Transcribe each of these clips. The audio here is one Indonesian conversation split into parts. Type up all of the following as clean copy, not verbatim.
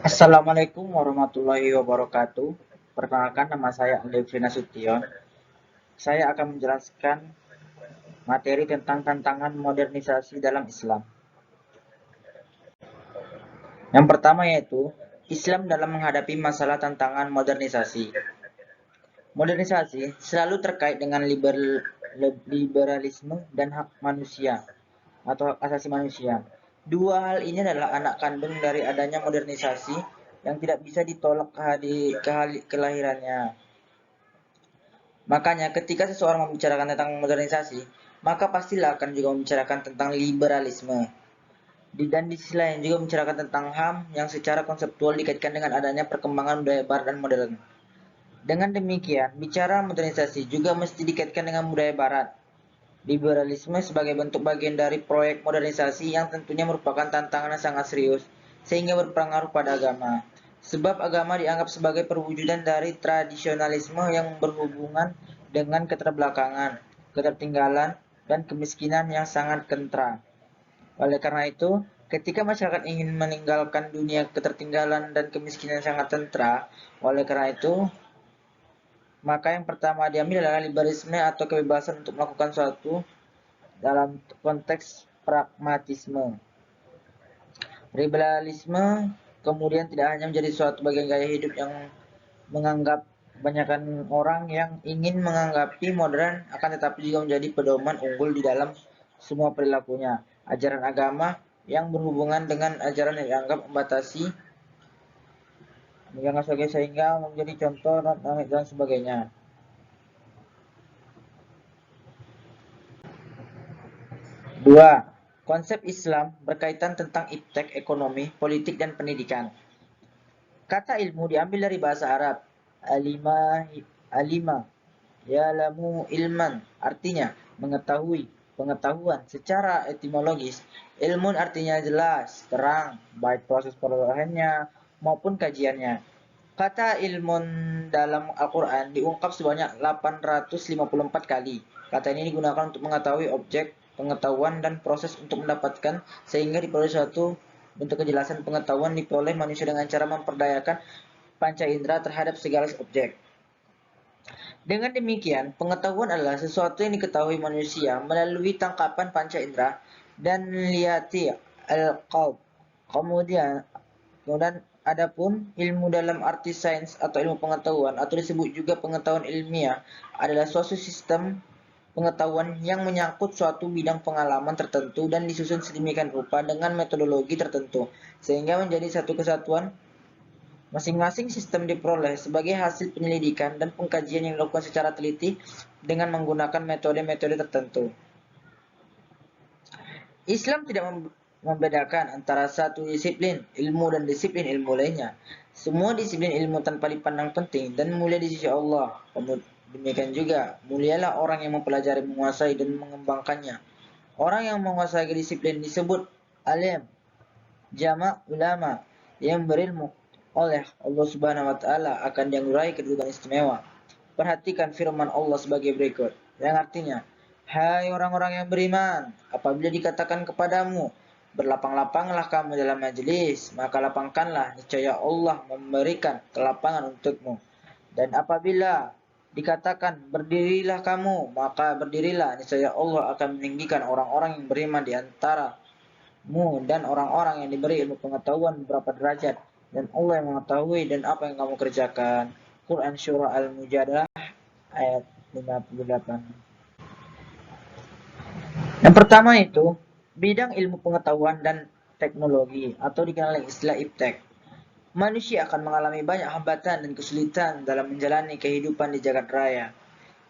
Assalamualaikum warahmatullahi wabarakatuh. Perkenalkan, nama saya Andevri Nasution. Saya akan menjelaskan materi tentang tantangan modernisasi dalam Islam. Yang pertama yaitu Islam dalam menghadapi masalah tantangan modernisasi. Modernisasi selalu terkait dengan liberalisme dan hak manusia atau hak asasi manusia. Dua hal ini adalah anak kandung dari adanya modernisasi yang tidak bisa ditolak kelahirannya. Makanya ketika seseorang membicarakan tentang modernisasi, maka pastilah akan juga membicarakan tentang liberalisme. Dan di sisi lain juga membicarakan tentang HAM yang secara konseptual dikaitkan dengan adanya perkembangan budaya barat dan modern. Dengan demikian, bicara modernisasi juga mesti dikaitkan dengan budaya barat. Liberalisme sebagai bentuk bagian dari proyek modernisasi yang tentunya merupakan tantangan yang sangat serius, sehingga berpengaruh pada agama. Sebab agama dianggap sebagai perwujudan dari tradisionalisme yang berhubungan dengan keterbelakangan, ketertinggalan, dan kemiskinan yang sangat kentra. Oleh karena itu, ketika masyarakat ingin meninggalkan dunia ketertinggalan dan kemiskinan yang sangat kentra, oleh karena itu, maka yang pertama diambil adalah liberalisme atau kebebasan untuk melakukan sesuatu dalam konteks pragmatisme. Liberalisme kemudian tidak hanya menjadi suatu bagian gaya hidup yang menganggap kebanyakan orang yang ingin menganggapi modern, akan tetapi juga menjadi pedoman unggul di dalam semua perilakunya. Ajaran agama yang berhubungan dengan ajaran yang dianggap membatasi yang sebagai sehingga menjadi contoh dan sebagainya. Dua, konsep Islam berkaitan tentang iptek ekonomi, politik, dan pendidikan. Kata ilmu diambil dari bahasa Arab. Alima, alima, ya'lamu ilman, artinya mengetahui, pengetahuan. Secara etimologis, ilmun artinya jelas, terang, baik proses perolehannya maupun kajiannya. Kata ilmun dalam Al-Quran diungkap sebanyak 854 kali. Kata ini digunakan untuk mengetahui objek, pengetahuan, dan proses untuk mendapatkan, sehingga diperoleh suatu bentuk kejelasan pengetahuan diperoleh manusia dengan cara memperdayakan panca indera terhadap segala objek. Dengan demikian, pengetahuan adalah sesuatu yang diketahui manusia melalui tangkapan panca indera dan liyati al-qalb. Kemudian adapun ilmu dalam arti sains atau ilmu pengetahuan atau disebut juga pengetahuan ilmiah adalah suatu sistem pengetahuan yang menyangkut suatu bidang pengalaman tertentu dan disusun sedemikian rupa dengan metodologi tertentu sehingga menjadi satu kesatuan. Masing-masing sistem diperoleh sebagai hasil penyelidikan dan pengkajian yang dilakukan secara teliti dengan menggunakan metode-metode tertentu. Islam tidak membedakan antara satu disiplin ilmu dan disiplin ilmu lainnya. Semua disiplin ilmu tanpa dipandang penting dan mulia di sisi Allah. Demikian juga, mulialah orang yang mempelajari, menguasai, dan mengembangkannya. Orang yang menguasai disiplin disebut alim, jamak ulama, yang berilmu oleh Allah Subhanahu wa taala akan dianugerai kedudukan istimewa. Perhatikan firman Allah sebagai berikut, yang artinya, hai orang-orang yang beriman, apabila dikatakan kepadamu, berlapang-lapanglah kamu dalam majelis, maka lapangkanlah, niscaya Allah memberikan kelapangan untukmu. Dan apabila dikatakan berdirilah kamu, maka berdirilah, niscaya Allah akan meninggikan orang-orang yang beriman di antara dan orang-orang yang diberi ilmu pengetahuan beberapa derajat, dan Allah yang mengetahui dan apa yang kamu kerjakan. Quran Surah Al-Mujadalah ayat 58. Yang pertama itu bidang ilmu pengetahuan dan teknologi atau dikenal dengan istilah iptek. Manusia akan mengalami banyak hambatan dan kesulitan dalam menjalani kehidupan di jagat raya.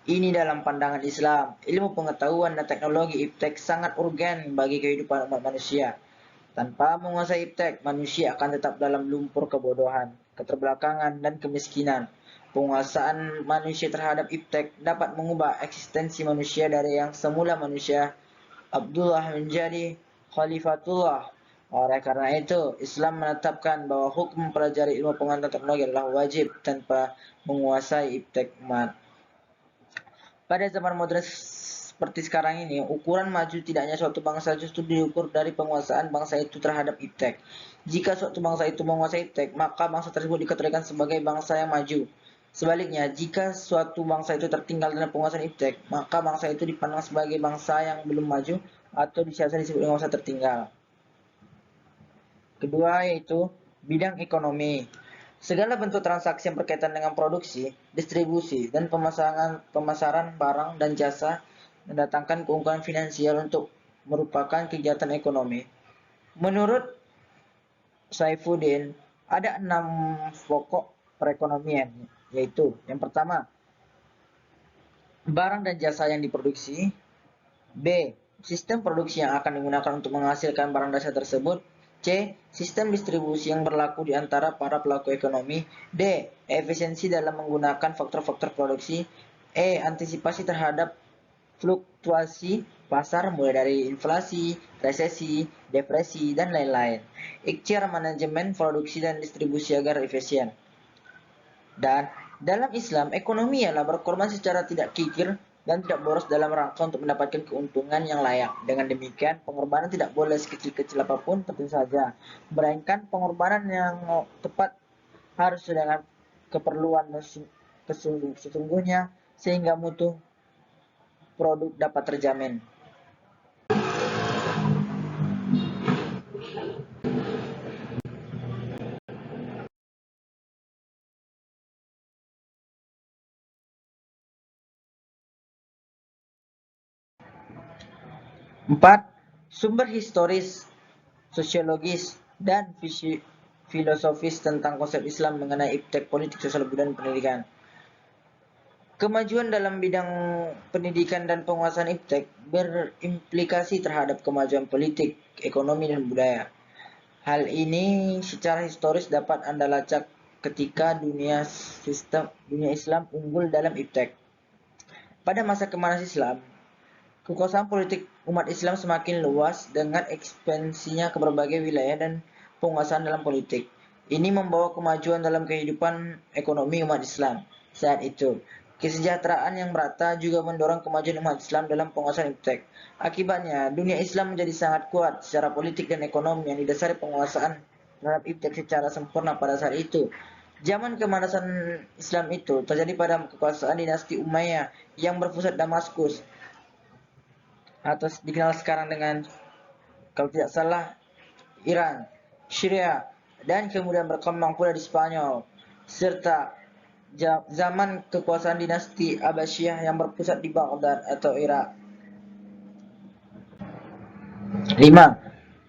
Ini dalam pandangan Islam, ilmu pengetahuan dan teknologi iptek sangat urgen bagi kehidupan umat manusia. Tanpa menguasai iptek, manusia akan tetap dalam lumpur kebodohan, keterbelakangan, dan kemiskinan. Penguasaan manusia terhadap iptek dapat mengubah eksistensi manusia dari yang semula manusia Abdullah menjadi Khalifatullah. Oleh karena itu, Islam menetapkan bahwa hukum mempelajari ilmu pengetahuan teknologi adalah wajib tanpa menguasai iptek mat. seperti sekarang ini, ukuran maju tidaknya suatu bangsa justru diukur dari penguasaan bangsa itu terhadap iptek. Jika suatu bangsa itu menguasai iptek, maka bangsa tersebut dikategorikan sebagai bangsa yang maju. Sebaliknya, jika suatu bangsa itu tertinggal dalam penguasaan iptek, maka bangsa itu dipandang sebagai bangsa yang belum maju atau biasa disebut dengan bangsa tertinggal. Kedua yaitu bidang ekonomi. Segala bentuk transaksi yang berkaitan dengan produksi, distribusi, dan pemasaran barang dan jasa mendatangkan keuntungan finansial untuk merupakan kegiatan ekonomi. Menurut Saifuddin, ada 6 pokok perekonomian, yaitu yang pertama, barang dan jasa yang diproduksi. B. Sistem produksi yang akan digunakan untuk menghasilkan barang jasa tersebut. C. Sistem distribusi yang berlaku di antara para pelaku ekonomi. D. Efisiensi dalam menggunakan faktor-faktor produksi. E. Antisipasi terhadap fluktuasi pasar mulai dari inflasi, resesi, depresi, dan lain-lain. Ikhtiar manajemen produksi dan distribusi agar efisien. Dan dalam Islam, ekonomi ialah berkorban secara tidak kikir dan tidak boros dalam rangka untuk mendapatkan keuntungan yang layak. Dengan demikian, pengorbanan tidak boleh sekecil-kecil apapun, tentu saja. Melainkan pengorbanan yang tepat harus dengan keperluan sesungguhnya sehingga mutu produk dapat terjamin. Empat, sumber historis, sosiologis, dan filosofis tentang konsep Islam mengenai iptek politik, sosial budaya, dan pendidikan. Kemajuan dalam bidang pendidikan dan penguasaan iptek berimplikasi terhadap kemajuan politik, ekonomi, dan budaya. Hal ini secara historis dapat Anda lacak ketika dunia Islam unggul dalam iptek. Pada masa kemajuan Islam, kekuasaan politik umat Islam semakin luas dengan ekspansinya ke berbagai wilayah dan penguasaan dalam politik. Ini membawa kemajuan dalam kehidupan ekonomi umat Islam saat itu. Kesejahteraan yang merata juga mendorong kemajuan umat Islam dalam penguasaan iptek. Akibatnya, dunia Islam menjadi sangat kuat secara politik dan ekonomi yang didasari penguasaan terhadap iptek secara sempurna pada saat itu. Zaman kemanasan Islam itu terjadi pada kekuasaan dinasti Umayyah yang berpusat Damaskus, atau dikenal sekarang dengan, kalau tidak salah, Iran, Syria, dan kemudian berkembang pula di Spanyol, serta zaman kekuasaan dinasti Abbasiyah yang berpusat di Baghdad atau Irak. 5.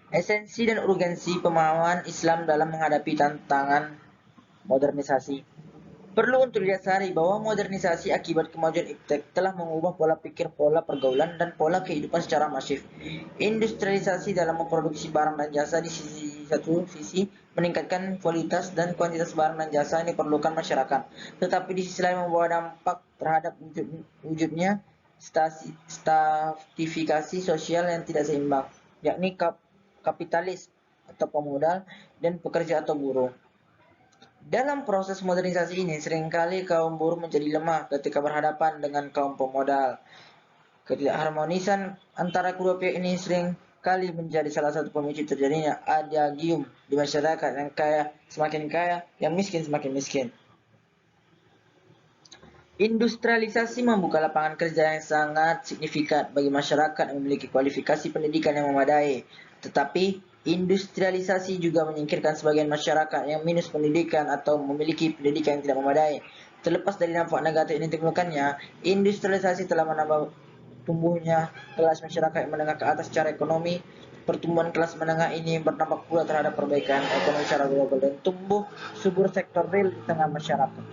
Esensi dan urgensi pemahaman Islam dalam menghadapi tantangan modernisasi. Perlu untuk didasari bahwa modernisasi akibat kemajuan iptek telah mengubah pola pikir, pola pergaulan, dan pola kehidupan secara masif. Industrialisasi dalam memproduksi barang dan jasa di satu sisi meningkatkan kualitas dan kuantitas barang dan jasa yang diperlukan masyarakat, tetapi di sisi lain membawa dampak terhadap wujudnya stratifikasi sosial yang tidak seimbang, yakni kapitalis atau pemodal dan pekerja atau buruh. Dalam proses modernisasi ini, seringkali kaum buruh menjadi lemah ketika berhadapan dengan kaum pemodal. Ketidakharmonisan antara kedua pihak ini seringkali menjadi salah satu pemicu terjadinya adagium di masyarakat, yang kaya semakin kaya, yang miskin semakin miskin. Industrialisasi membuka lapangan kerja yang sangat signifikan bagi masyarakat yang memiliki kualifikasi pendidikan yang memadai. Tetapi industrialisasi juga menyingkirkan sebagian masyarakat yang minus pendidikan atau memiliki pendidikan yang tidak memadai. Terlepas dari dampak negatif yang ditimbulkannya, industrialisasi telah menambah tumbuhnya kelas masyarakat yang menengah ke atas secara ekonomi. Pertumbuhan kelas menengah ini berdampak pula terhadap perbaikan ekonomi secara global dan tumbuh subur sektor real di tengah masyarakat.